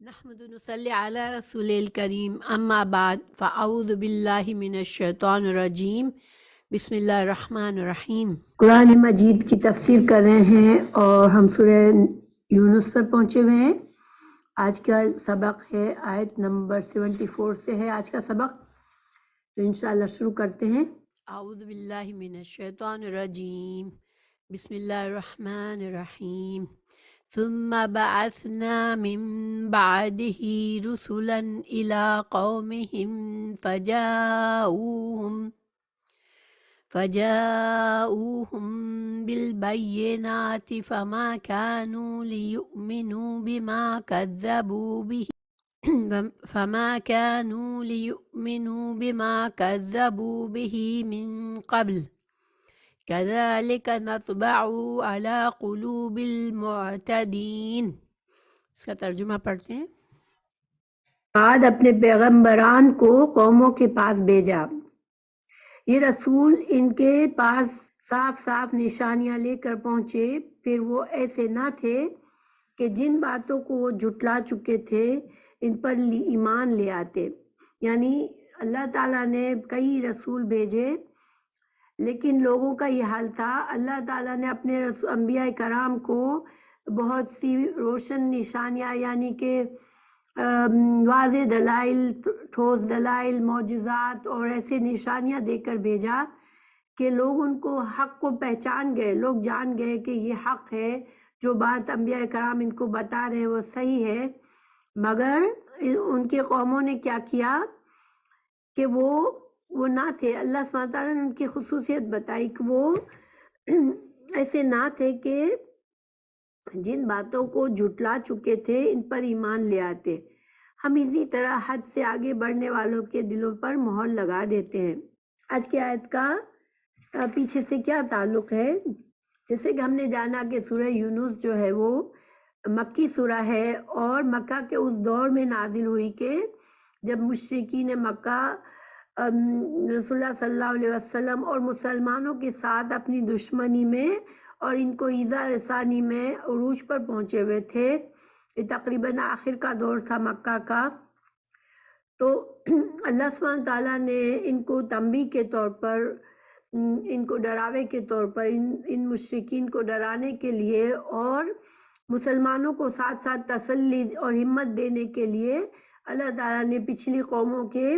نحمد نصلی علی رسول الکریم اما بعد فاعوذ باللہ من الشیطان الرجیم بسم اللہ الرحمن الرحیم۔ قرآن مجید کی تفسیر کر رہے ہیں اور ہم سورہ یونس پر پہنچے ہوئے ہیں۔ آج کا سبق ہے آیت نمبر 74 سے ہے آج کا سبق، تو انشاءاللہ شروع کرتے ہیں۔ اعوذ باللہ من الشیطان الرجیم بسم اللہ الرحمن الرحیم۔ ثم بعثنا من بعده رسلا إلى قومهم فجاءوهم بالبينات فما كانوا ليؤمنوا بما كذبوا به من قبل كذلك نطبع على قلوب المعتدين۔ اس کا ترجمہ پڑھتے ہیں۔ بعد اپنے پیغمبران کو قوموں کے پاس بھیجا، یہ رسول ان کے پاس صاف صاف نشانیاں لے کر پہنچے، پھر وہ ایسے نہ تھے کہ جن باتوں کو وہ جھٹلا چکے تھے ان پر ایمان لے آتے۔ یعنی اللہ تعالیٰ نے کئی رسول بھیجے لیکن لوگوں کا یہ حال تھا۔ اللہ تعالیٰ نے اپنے انبیاء کرام کو بہت سی روشن نشانیاں یعنی کہ واضح دلائل، ٹھوس دلائل، معجزات اور ایسے نشانیاں دے کر بھیجا کہ لوگ ان کو حق کو پہچان گئے، لوگ جان گئے کہ یہ حق ہے، جو بات انبیاء کرام ان کو بتا رہے ہیں وہ صحیح ہے۔ مگر ان کے قوموں نے کیا کیا کہ وہ نہ تھے۔ اللہ سبحانہ تعالیٰ نے ان کی خصوصیت بتائی کہ وہ ایسے نہ تھے کہ جن باتوں کو جھٹلا چکے تھے ان پر ایمان لے آتے۔ ہم اسی طرح حد سے آگے بڑھنے والوں کے دلوں پر مہر لگا دیتے ہیں۔ آج کی آیت کا پیچھے سے کیا تعلق ہے؟ جیسے کہ ہم نے جانا کہ سورہ یونس جو ہے وہ مکی سورہ ہے اور مکہ کے اس دور میں نازل ہوئی کہ جب مشرکین مکہ رسول اللہ صلی اللہ علیہ وسلم اور مسلمانوں کے ساتھ اپنی دشمنی میں اور ان کو ایذا رسانی میں عروج پر پہنچے ہوئے تھے۔ یہ تقریباً آخر کا دور تھا مکہ کا، تو اللہ سبحانہ تعالیٰ نے ان کو تنبیہ کے طور پر، ان کو ڈراوے کے طور پر، ان مشرکین کو ڈرانے کے لیے اور مسلمانوں کو ساتھ ساتھ تسلی اور ہمت دینے کے لیے اللہ تعالیٰ نے پچھلی قوموں کے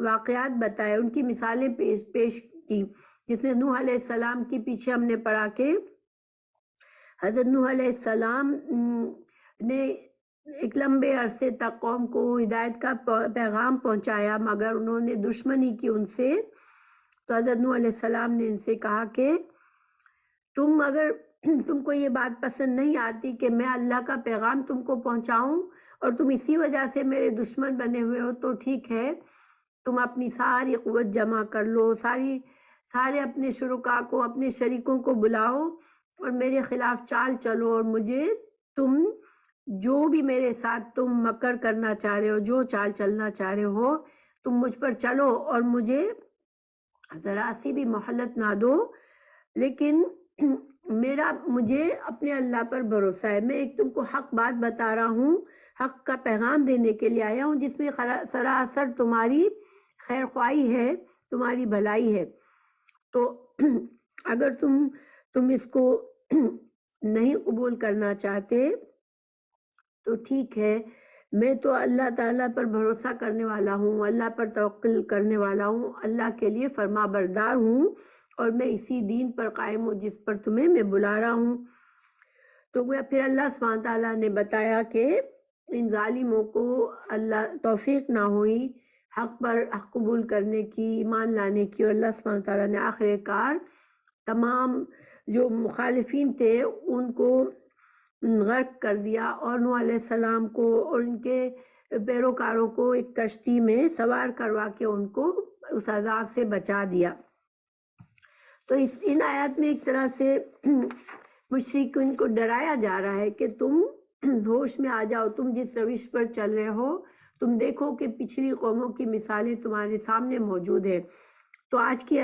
واقعات بتائے، ان کی مثالیں پیش کی، جس میں نوح علیہ السلام کی پیچھے ہم نے پڑھا کہ حضرت نوح علیہ السلام نے ایک لمبے عرصے تک قوم کو ہدایت کا پیغام پہنچایا مگر انہوں نے دشمنی کی ان سے، تو حضرت نوح علیہ السلام نے ان سے کہا کہ اگر تم کو یہ بات پسند نہیں آتی کہ میں اللہ کا پیغام تم کو پہنچاؤں اور تم اسی وجہ سے میرے دشمن بنے ہوئے ہو تو ٹھیک ہے، تم اپنی ساری قوت جمع کر لو، سارے اپنے شرکاء کو، اپنے شریکوں کو بلاؤ اور میرے خلاف چال چلو، اور مجھے تم جو بھی میرے ساتھ تم مکر کرنا چاہ رہے ہو، جو چال چلنا چاہ رہے ہو، تم مجھ پر چلو اور مجھے ذرا سی بھی مہلت نہ دو، لیکن مجھے اپنے اللہ پر بھروسہ ہے۔ میں ایک تم کو حق بات بتا رہا ہوں، حق کا پیغام دینے کے لیے آیا ہوں جس میں سراسر تمہاری خیر خواہی ہے، تمہاری بھلائی ہے، تو اگر تم اس کو نہیں قبول کرنا چاہتے تو ٹھیک ہے، میں تو اللہ تعالیٰ پر بھروسہ کرنے والا ہوں، اللہ پر توکل کرنے والا ہوں، اللہ کے لیے فرما بردار ہوں اور میں اسی دین پر قائم ہوں جس پر تمہیں میں بلا رہا ہوں۔ تو پھر اللہ سبحانہ تعالیٰ نے بتایا کہ ان ظالموں کو اللہ توفیق نہ ہوئی حق پر حق قبول کرنے کی، ایمان لانے کی، اور اللہ سبحانہ تعالیٰ نے آخر کار تمام جو مخالفین تھے ان کو غرق کر دیا اور نوح علیہ السلام کو اور ان کے پیروکاروں کو ایک کشتی میں سوار کروا کے ان کو اس عذاب سے بچا دیا۔ تو ان آیات میں ایک طرح سے مشرکین کو ڈرایا جا رہا ہے کہ تم ہوش میں آ جاؤ، تم جس روش پر چل رہے ہو تم دیکھو کہ پچھلی قوموں کی مثالیں تمہارے سامنے موجود ہیں۔ تو آج کی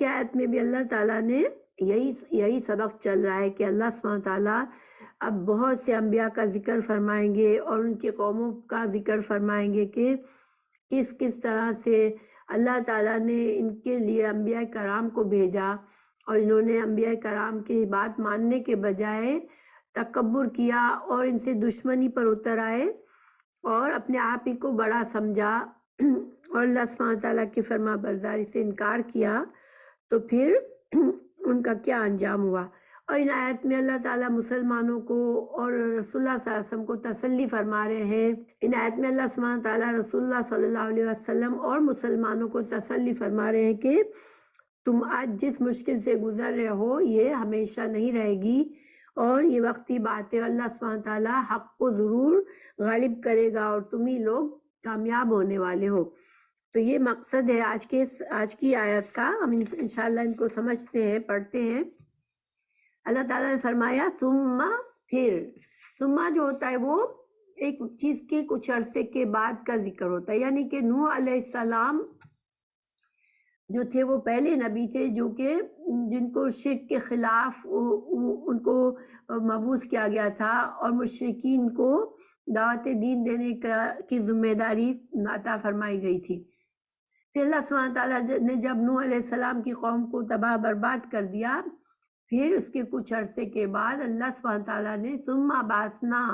آیت میں بھی اللہ تعالیٰ نے یہی سبق چل رہا ہے کہ اللہ سبحانہ تعالیٰ اب بہت سے انبیاء کا ذکر فرمائیں گے اور ان کی قوموں کا ذکر فرمائیں گے کہ کس کس طرح سے اللہ تعالیٰ نے ان کے لیے انبیاء کرام کو بھیجا، اور انہوں نے انبیاء کرام کی بات ماننے کے بجائے تکبر کیا اور ان سے دشمنی پر اتر آئے اور اپنے آپ ہی کو بڑا سمجھا اور اللہ سبحانہ تعالیٰ کی فرما برداری سے انکار کیا، تو پھر ان کا کیا انجام ہوا۔ اور ان آیت میں اللہ تعالیٰ مسلمانوں کو اور رسول اللہ صلی اللہ علیہ وسلم کو تسلی فرما رہے ہیں۔ ان آیت میں اللہ سبحانہ تعالیٰ رسول اللہ صلی اللہ علیہ وسلم اور مسلمانوں کو تسلی فرما رہے ہیں کہ تم آج جس مشکل سے گزر رہے ہو یہ ہمیشہ نہیں رہے گی، اور یہ وقتی بات ہے۔ اللہ سبحانہ تعالیٰ حق کو ضرور غالب کرے گا اور تم ہی لوگ کامیاب ہونے والے ہو۔ تو یہ مقصد ہے آج کی آیت کا۔ ہم انشاءاللہ ان کو سمجھتے ہیں، پڑھتے ہیں۔ اللہ تعالیٰ نے فرمایا ثم، پھر ثم جو ہوتا ہے وہ ایک چیز کے کچھ عرصے کے بعد کا ذکر ہوتا ہے، یعنی کہ نوح علیہ السلام جو تھے وہ پہلے نبی تھے جو کہ جن کو شرک کے خلاف ان کو مبعوث کیا گیا تھا اور مشرکین کو دعوت دین دینے کی ذمہ داری عطا فرمائی گئی تھی۔ پھر اللہ سبحانہ تعالیٰ نے جب نوح علیہ السلام کی قوم کو تباہ برباد کر دیا، پھر اس کے کچھ عرصے کے بعد اللہ سبحانہ تعالیٰ نے ثم بعثنا،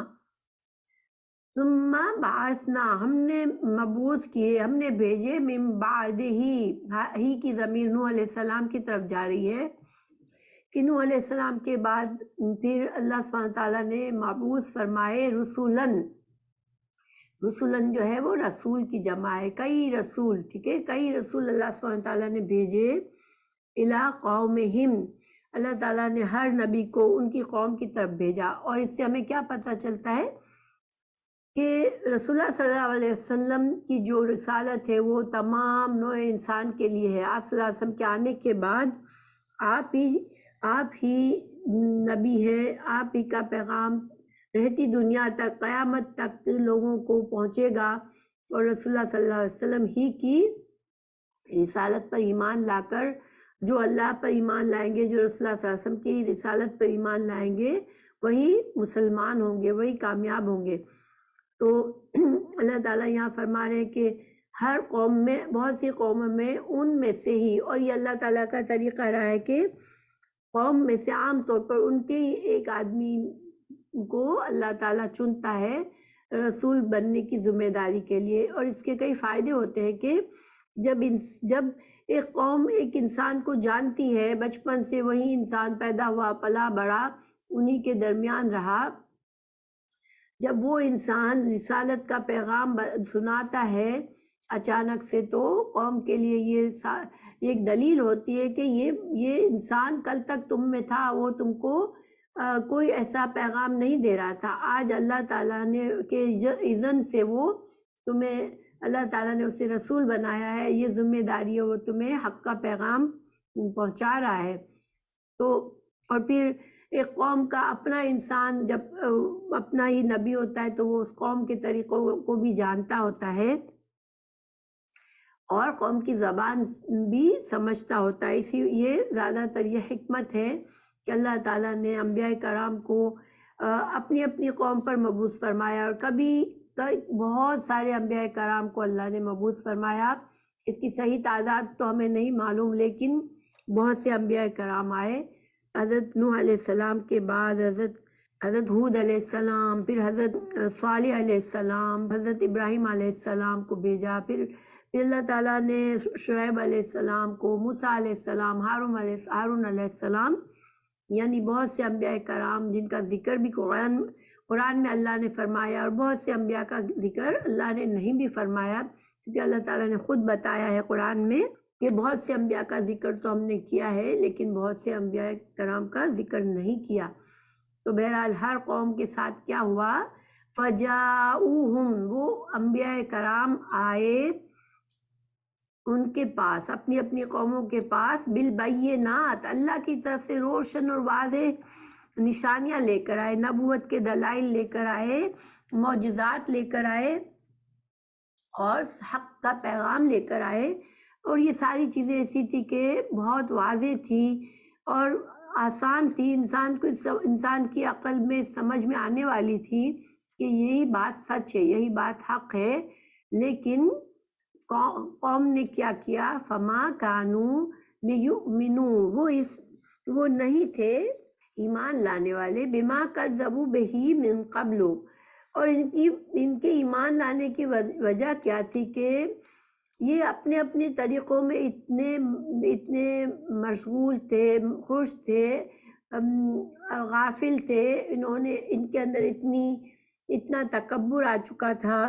ہم نے مبعوث کیے، ہم نے بھیجے، من بعد ہی کی ضمیر نوح علیہ السلام کی طرف جا رہی ہے کہ نوح علیہ السلام کے بعد پھر اللہ سبحانہ تعالیٰ نے مبعوث فرمائے رسولن جو ہے وہ رسول کی جمع ہے، کئی رسول، ٹھیک ہے، کئی رسول اللہ سبحانہ تعالیٰ نے بھیجے الی قومہم، اللہ تعالیٰ نے ہر نبی کو ان کی قوم کی طرف بھیجا۔ اور اس سے ہمیں کیا پتہ چلتا ہے کہ رسول اللہ صلی اللہ علیہ وسلم کی جو رسالت ہے وہ تمام نوع انسان کے لیے ہے۔ آپ صلی اللہ علیہ وسلم کے آنے کے بعد آپ ہی نبی ہے، آپ ہی کا پیغام رہتی دنیا تک، قیامت تک لوگوں کو پہنچے گا، اور رسول اللہ صلی اللہ علیہ وسلم ہی کی رسالت پر ایمان لا کر جو اللہ پر ایمان لائیں گے، جو رسول اللہ صلی اللہ علیہ وسلم کی رسالت پر ایمان لائیں گے، وہی مسلمان ہوں گے، وہی کامیاب ہوں گے۔ تو اللہ تعالیٰ یہاں فرما رہے ہیں کہ ہر قوم میں، بہت سی قوموں میں، ان میں سے ہی، اور یہ اللہ تعالیٰ کا طریقہ رہا ہے کہ قوم میں سے عام طور پر ان کے ایک آدمی کو اللہ تعالیٰ چنتا ہے رسول بننے کی ذمہ داری کے لیے۔ اور اس کے کئی فائدے ہوتے ہیں کہ جب ایک قوم ایک انسان کو جانتی ہے، بچپن سے وہی انسان پیدا ہوا، پلا بڑا، انہی کے درمیان رہا، جب وہ انسان رسالت کا پیغام سناتا ہے اچانک سے، تو قوم کے لیے یہ ایک دلیل ہوتی ہے کہ یہ انسان کل تک تم میں تھا، وہ تم کو کوئی ایسا پیغام نہیں دے رہا تھا، آج اللہ تعالیٰ نے کے اذن سے وہ تمہیں، اللہ تعالیٰ نے اسے رسول بنایا ہے، یہ ذمہ داری ہے، وہ تمہیں حق کا پیغام پہنچا رہا ہے۔ تو اور پھر ایک قوم کا اپنا انسان جب اپنا ہی نبی ہوتا ہے تو وہ اس قوم کے طریقوں کو بھی جانتا ہوتا ہے اور قوم کی زبان بھی سمجھتا ہوتا ہے۔ یہ زیادہ تر یہ حکمت ہے کہ اللہ تعالیٰ نے انبیاء کرام کو اپنی اپنی قوم پر مبعوث فرمایا، اور کبھی بہت سارے انبیاء کرام کو اللہ نے مبعوث فرمایا۔ اس کی صحیح تعداد تو ہمیں نہیں معلوم، لیکن بہت سے انبیاء کرام آئے۔ حضرت نوح علیہ السلام کے بعد حضرت ہود علیہ السلام، پھر حضرت صالح علیہ السلام، حضرت ابراہیم علیہ السلام کو بھیجا، پھر اللہ تعالیٰ نے شعیب علیہ السلام کو، موسیٰ علیہ السلام، ہارون علیہ السلام، یعنی بہت سے انبیاء کرام جن کا ذکر بھی قرآن میں اللہ نے فرمایا، اور بہت سے انبیاء کا ذکر اللہ نے نہیں بھی فرمایا، کیونکہ اللہ تعالیٰ نے خود بتایا ہے قرآن میں کہ بہت سے انبیاء کا ذکر تو ہم نے کیا ہے، لیکن بہت سے انبیاء کرام کا ذکر نہیں کیا۔ تو بہرحال ہر قوم کے ساتھ کیا ہوا، فجاؤہم، وہ انبیاء کرام آئے ان کے پاس، اپنی اپنی قوموں کے پاس، بالبینات، اللہ کی طرف سے روشن اور واضح نشانیاں لے کر آئے، نبوت کے دلائل لے کر آئے، معجزات لے کر آئے، اور حق کا پیغام لے کر آئے۔ اور یہ ساری چیزیں ایسی تھی کہ بہت واضح تھی، اور آسان تھی، انسان کی عقل میں سمجھ میں آنے والی تھی کہ یہی بات سچ ہے، یہی بات حق ہے، لیکن قوم نے کیا کیا؟ فما کانوا لیؤمنوا، وہ نہیں تھے ایمان لانے والے، بما کذبوا بہ من قبل، اور ان کے ایمان لانے کی وجہ کیا تھی کہ یہ اپنے اپنے طریقوں میں اتنے مشغول تھے، خوش تھے، غافل تھے، ان کے اندر اتنا تکبر آ چکا تھا۔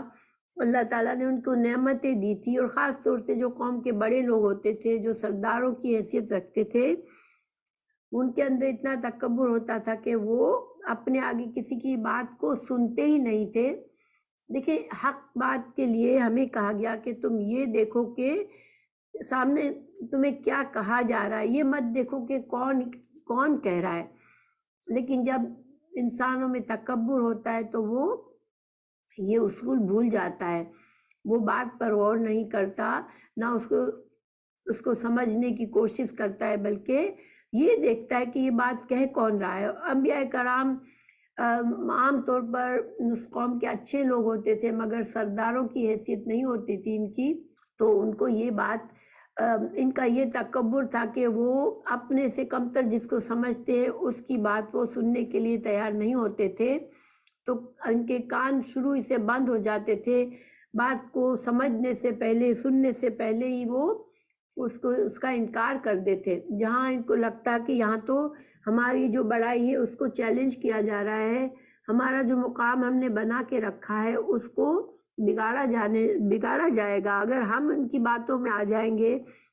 اللہ تعالیٰ نے ان کو نعمتیں دی تھی، اور خاص طور سے جو قوم کے بڑے لوگ ہوتے تھے، جو سرداروں کی حیثیت رکھتے تھے، ان کے اندر اتنا تکبر ہوتا تھا کہ وہ اپنے آگے کسی کی بات کو سنتے ہی نہیں تھے۔ دیکھیں، حق بات کے لیے ہمیں کہا گیا کہ تم یہ دیکھو کہ سامنے تمہیں کیا کہا جا رہا ہے، یہ مت دیکھو کہ کون کہہ رہا ہے۔ لیکن جب انسانوں میں تکبر ہوتا ہے تو وہ یہ اصول بھول جاتا ہے، وہ بات پر غور نہیں کرتا، نہ اس کو سمجھنے کی کوشش کرتا ہے، بلکہ یہ دیکھتا ہے کہ یہ بات کہہ کون رہا ہے۔ انبیاء کرام عام طور پر اس قوم کے اچھے لوگ ہوتے تھے، مگر سرداروں کی حیثیت نہیں ہوتی تھی ان کی، تو ان کو یہ بات ان کا یہ تکبر تھا کہ وہ اپنے سے کمتر جس کو سمجھتے اس کی بات وہ سننے کے لیے تیار نہیں ہوتے تھے، تو ان کے کان شروع سے بند ہو جاتے تھے، بات کو سمجھنے سے پہلے، سننے سے پہلے ہی وہ اس کا انکار کر دیتے۔ جہاں ان کو لگتا کہ یہاں تو ہماری جو بڑائی ہے اس کو چیلنج کیا جا رہا ہے، ہمارا جو مقام ہم نے بنا کے رکھا ہے اس کو بگاڑا جائے گا، اگر ہم ان کی باتوں میں آ جائیں گے،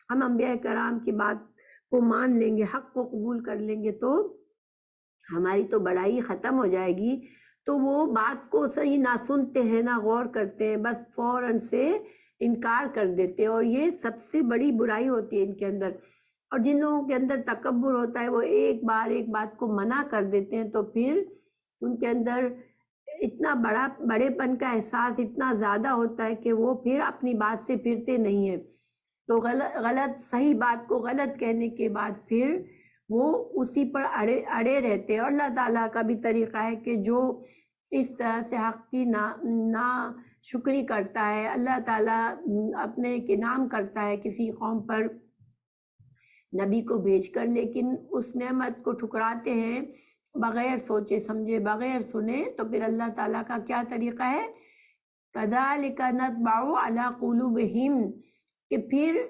ہم انبیاء کرام کی بات کو مان لیں گے، حق کو قبول کر لیں گے، تو ہماری تو بڑائی ختم ہو جائے گی۔ تو وہ بات کو صحیح نہ سنتے ہیں، نہ غور کرتے ہیں، بس فوراً سے انکار کر دیتے ہیں، اور یہ سب سے بڑی برائی ہوتی ہے ان کے اندر۔ اور جن لوگوں کے اندر تکبر ہوتا ہے وہ ایک بات کو منع کر دیتے ہیں، تو پھر ان کے اندر اتنا بڑے پن کا احساس اتنا زیادہ ہوتا ہے کہ وہ پھر اپنی بات سے پھرتے نہیں ہیں، تو صحیح بات کو غلط کہنے کے بعد پھر وہ اسی پر اڑے رہتے ہیں۔ اور اللہ تعالیٰ کا بھی طریقہ ہے کہ جو اس طرح سے حق کی نا شکری کرتا ہے، اللہ تعالیٰ اپنے انعام کرتا ہے کسی قوم پر نبی کو بھیج کر، لیکن اس نعمت کو ٹھکراتے ہیں بغیر سوچے سمجھے، بغیر سنے، تو پھر اللہ تعالیٰ کا کیا طریقہ ہے؟ کذالک نطبع علی قلوبہم، کہ پھر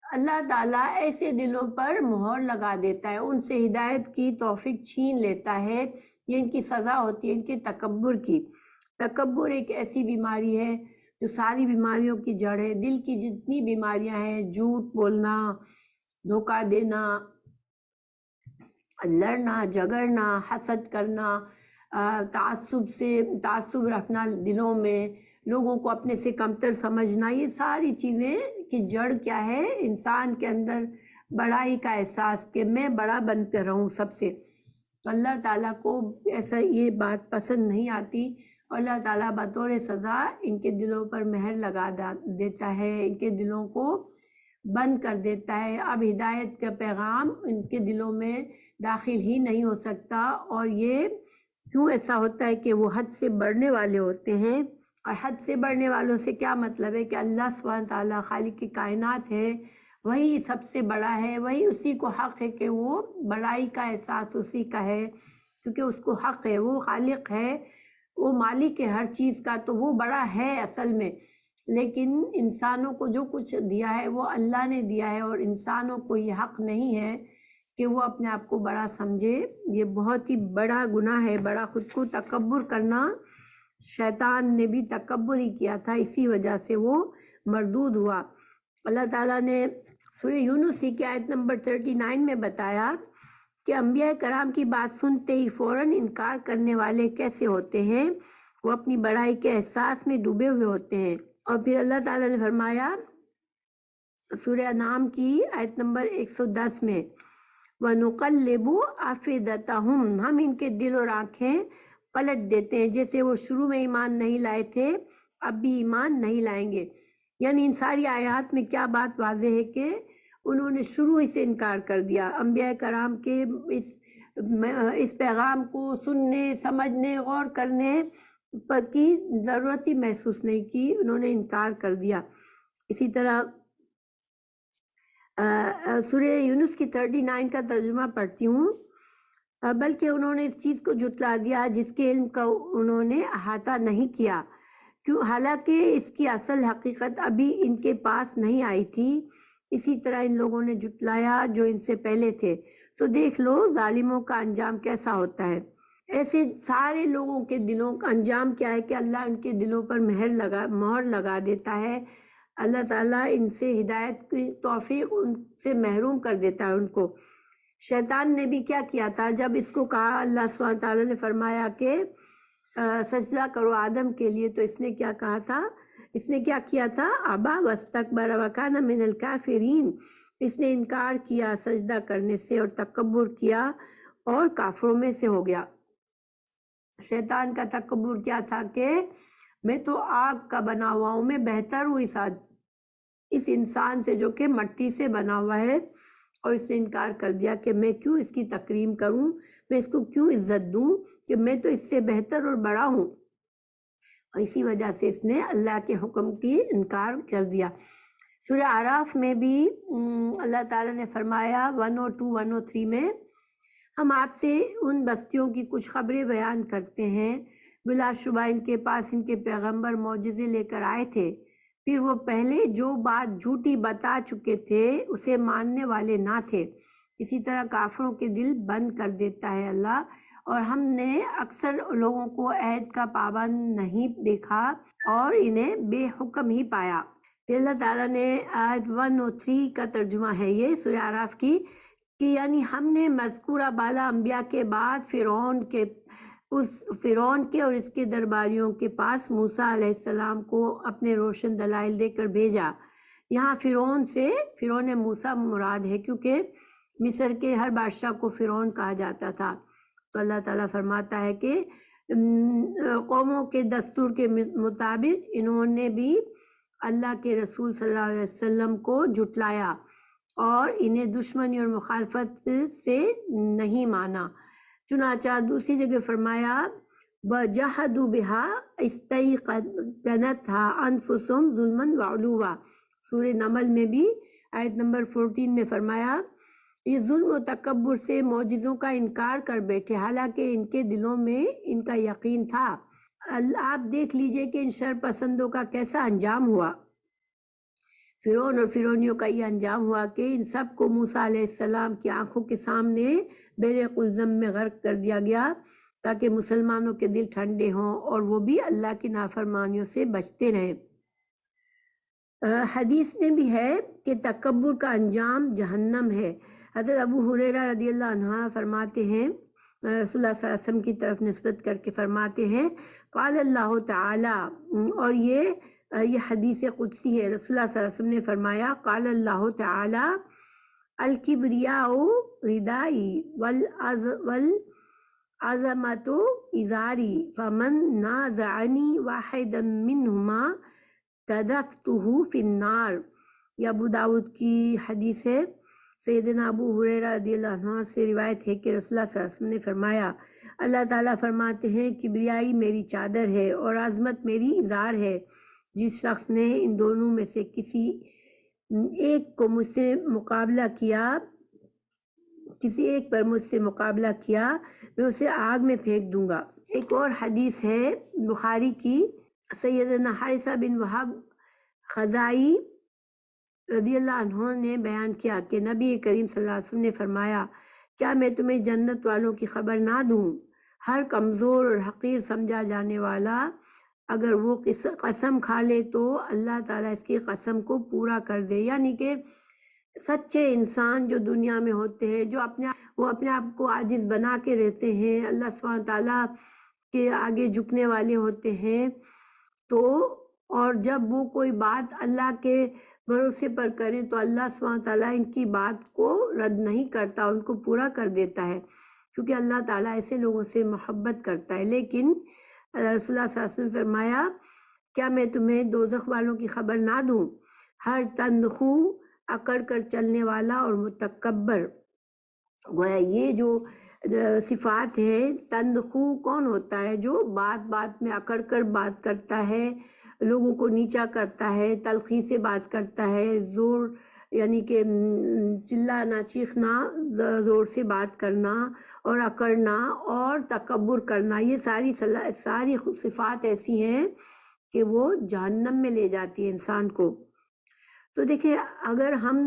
اللہ تعالیٰ ایسے دلوں پر مہر لگا دیتا ہے، ان سے ہدایت کی توفیق چھین لیتا ہے۔ یہ ان کی سزا ہوتی ہے، ان کے تکبر کی۔ تکبر ایک ایسی بیماری ہے جو ساری بیماریوں کی جڑ ہے۔ دل کی جتنی بیماریاں ہیں، جھوٹ بولنا، دھوکہ دینا، لڑنا جھگڑنا، حسد کرنا، تعصب رکھنا دلوں میں، لوگوں کو اپنے سے کمتر سمجھنا، یہ ساری چیزیں کی جڑ کیا ہے؟ انسان کے اندر بڑائی کا احساس کہ میں بڑا بن کر رہوں سب سے۔ تو اللہ تعالیٰ کو ایسا یہ بات پسند نہیں آتی، اور اللہ تعالیٰ بطور سزا ان کے دلوں پر مہر لگا دیتا ہے، ان کے دلوں کو بند کر دیتا ہے۔ اب ہدایت کا پیغام ان کے دلوں میں داخل ہی نہیں ہو سکتا۔ اور یہ کیوں ایسا ہوتا ہے کہ وہ حد سے بڑھنے والے ہوتے ہیں، اور حد سے بڑھنے والوں سے کیا مطلب ہے کہ اللہ سبحانہ تعالیٰ خالق کی کائنات ہے، وہی سب سے بڑا ہے، وہی اسی کو حق ہے کہ وہ بڑائی کا احساس اسی کا ہے، کیونکہ اس کو حق ہے، وہ خالق ہے، وہ مالک ہے ہر چیز کا، تو وہ بڑا ہے اصل میں۔ لیکن انسانوں کو جو کچھ دیا ہے وہ اللہ نے دیا ہے، اور انسانوں کو یہ حق نہیں ہے کہ وہ اپنے آپ کو بڑا سمجھے۔ یہ بہت ہی بڑا گناہ ہے، بڑا خود کو تکبر کرنا۔ شیطان نے بھی تکبر ہی کیا تھا، اسی وجہ سے وہ مردود ہوا۔ اللہ تعالیٰ نے سورہ یونس کی آیت نمبر 39 میں بتایا کہ انبیاء کرام کی بات سنتے ہی فوراً انکار کرنے والے کیسے ہوتے ہیں، وہ اپنی بڑائی کے احساس میں ڈوبے ہوئے ہوتے ہیں۔ اور پھر اللہ تعالیٰ نے فرمایا سورہ انعام کی آیت نمبر 110 میں، وَنُقَلِّبُ أَفْئِدَتَهُمْ، ہم ان کے دل اور آنکھیں پلٹ دیتے ہیں، جیسے وہ شروع میں ایمان نہیں لائے تھے اب بھی ایمان نہیں لائیں گے۔ یعنی ان ساری آیات میں کیا بات واضح ہے کہ انہوں نے شروع ہی سے انکار کر دیا. انبیاء کرام کے اس پیغام کو سننے، سمجھنے، غور کرنے کی ضرورت ہی محسوس نہیں کی، انہوں نے انکار کر دیا. اسی طرح سورہ یونس کی 39 کا ترجمہ پڑھتی ہوں. بلکہ انہوں نے اس چیز کو جھٹلا دیا جس کے علم کا انہوں نے احاطہ نہیں کیا، حالانکہ اس کی اصل حقیقت ابھی ان کے پاس نہیں آئی تھی. اسی طرح ان لوگوں نے جھٹلایا جو ان سے پہلے تھے. تو دیکھ لو ظالموں کا انجام کیسا ہوتا ہے. ایسے سارے لوگوں کے دلوں کا انجام کیا ہے کہ اللہ ان کے دلوں پر مہر لگا دیتا ہے. اللہ تعالیٰ ان سے ہدایت کی توفیق ان سے محروم کر دیتا ہے ان کو. شیطان نے بھی کیا کیا تھا جب اس کو کہا، اللہ سبحانہ تعالیٰ نے فرمایا کہ سجدہ کرو آدم کے لیے، تو اس نے کیا کہا تھا؟ اس نے کیا کیا تھا؟ ابا واستکبر وکان من الکافرین. اس نے انکار کیا سجدہ کرنے سے اور تکبر کیا اور کافروں میں سے ہو گیا. شیطان کا تکبر کیا تھا کہ میں تو آگ کا بنا ہوا ہوں، میں بہتر ہوں اس انسان سے جو کہ مٹی سے بنا ہوا ہے. اور اس نے انکار کر دیا کہ میں کیوں اس کی تکریم کروں، میں اس کو کیوں عزت دوں، کہ میں تو اس سے بہتر اور بڑا ہوں. اور اسی وجہ سے اس نے اللہ کے حکم کی انکار کر دیا. سورہ اعراف میں بھی اللہ تعالیٰ نے فرمایا 102 103 میں، ہم آپ سے ان بستیوں کی کچھ خبریں بیان کرتے ہیں، بلا شبہ ان کے پاس ان کے پیغمبر معجزے لے کر آئے تھے، پھر وہ پہلے جو بات جھوٹی بتا چکے تھے اسے ماننے والے نہ تھے. اسی طرح کافروں کے دل بند کر دیتا ہے اللہ. اور ہم نے اکثر لوگوں کو عہد کا پابند نہیں دیکھا اور انہیں بے حکم ہی پایا. پھر اللہ تعالیٰ نے آیت 103 کا ترجمہ ہے یہ سورہ اعراف کی، کہ یعنی ہم نے مذکورہ بالا انبیاء کے بعد فرعون کے اور اس کے درباریوں کے پاس موسیٰ علیہ السلام کو اپنے روشن دلائل دے کر بھیجا. یہاں فرعون موسیٰ مراد ہے، کیونکہ مصر کے ہر بادشاہ کو فرعون کہا جاتا تھا. تو اللہ تعالیٰ فرماتا ہے کہ قوموں کے دستور کے مطابق انہوں نے بھی اللہ کے رسول صلی اللہ علیہ وسلم کو جھٹلایا اور انہیں دشمنی اور مخالفت سے نہیں مانا. چنانچہ دوسری جگہ فرمایا وَجَحَدُوا بِهَا اسْتَيْقَنَتْهَا أَنفُسُهُمْ ظُلْمًا وَعُلُوًّا. سورہ نمل میں بھی آیت نمبر 14 میں فرمایا یہ ظلم و تکبر سے معجزوں کا انکار کر بیٹھے، حالانکہ ان کے دلوں میں ان کا یقین تھا. آپ دیکھ لیجئے کہ ان شر پسندوں کا کیسا انجام ہوا. فرعون اور فرعونیوں کا یہ انجام ہوا کہ ان سب کو موسیٰ علیہ السلام کی آنکھوں کے سامنے بحر قلزم میں غرق کر دیا گیا تاکہ مسلمانوں کے دل ٹھنڈے ہوں اور وہ بھی اللہ کی نافرمانیوں سے بچتے رہیں. حدیث میں بھی ہے کہ تکبر کا انجام جہنم ہے. حضرت ابو ہریرہ رضی اللہ عنہ فرماتے ہیں، رسول اللہ صلی اللہ علیہ وسلم کی طرف نسبت کر کے فرماتے ہیں قال اللہ تعالی، اور یہ حدیث قدسی ہے. رسول اللہ صلی اللہ علیہ وسلم نے فرمایا قال اللہ تعالی الکبریاء ردائی والعظمت ازاری فمن نازعنی واحدا منہما قذفتہ فی النار. یہ ابو داود کی حدیث ہے. سیدنا ابو ہریرہ رضی اللہ عنہ سے روایت ہے کہ رسول اللہ صلی اللہ علیہ وسلم نے فرمایا اللہ تعالیٰ فرماتے ہیں کبریائی میری چادر ہے اور عظمت میری ازار ہے. جس شخص نے ان دونوں میں سے کسی ایک پر مجھ سے مقابلہ کیا میں اسے آگ میں پھینک دوں گا. ایک اور حدیث ہے بخاری کی، سیدنا حارثہ بن وہب خزائی رضی اللہ عنہ نے بیان کیا کہ نبی کریم صلی اللہ علیہ وسلم نے فرمایا کیا میں تمہیں جنت والوں کی خبر نہ دوں؟ ہر کمزور اور حقیر سمجھا جانے والا اگر وہ قسم کھا لے تو اللہ تعالیٰ اس کی قسم کو پورا کر دے. یعنی کہ سچے انسان جو دنیا میں ہوتے ہیں، جو اپنے آپ کو عاجز بنا کے رہتے ہیں، اللہ سبحانہ تعالیٰ کے آگے جھکنے والے ہوتے ہیں، تو اور جب وہ کوئی بات اللہ کے بھروسے پر کریں تو اللہ سبحانہ تعالیٰ ان کی بات کو رد نہیں کرتا، ان کو پورا کر دیتا ہے، کیونکہ اللہ تعالیٰ ایسے لوگوں سے محبت کرتا ہے. لیکن رسول اللہ صلی اللہ علیہ وسلم نے فرمایا کیا میں تمہیں دوزخ والوں کی خبر نہ دوں؟ ہر تندخو اکڑ کر چلنے والا اور متکبر۔ گویا یہ جو صفات ہیں، تندخو کون ہوتا ہے؟ جو بات بات میں اکڑ کر بات کرتا ہے، لوگوں کو نیچا کرتا ہے، تلخی سے بات کرتا ہے، زور یعنی کہ چلانا چیخنا، زور سے بات کرنا اور اکڑنا اور تکبر کرنا، یہ ساری صفات ایسی ہیں کہ وہ جہنم میں لے جاتی ہے انسان کو۔ تو دیکھیں اگر ہم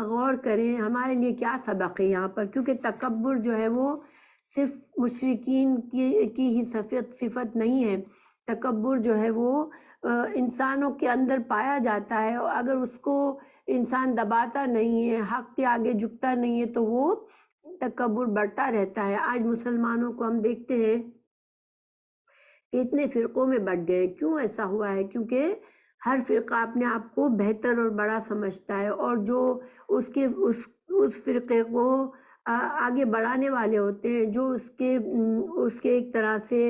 غور کریں ہمارے لیے کیا سبق ہے یہاں پر، کیونکہ تکبر جو ہے وہ صرف مشرکین کی ہی صفت نہیں ہے۔ تکبر جو ہے وہ انسانوں کے اندر پایا جاتا ہے، اور اگر اس کو انسان دباتا نہیں ہے، حق کے آگے جھکتا نہیں ہے، تو وہ تکبر بڑھتا رہتا ہے۔ آج مسلمانوں کو ہم دیکھتے ہیں کہ اتنے فرقوں میں بٹ گئے۔ کیوں ایسا ہوا ہے؟ کیونکہ ہر فرقہ اپنے آپ کو بہتر اور بڑا سمجھتا ہے، اور جو اس فرقے کو آگے بڑھانے والے ہوتے ہیں، جو اس کے ایک طرح سے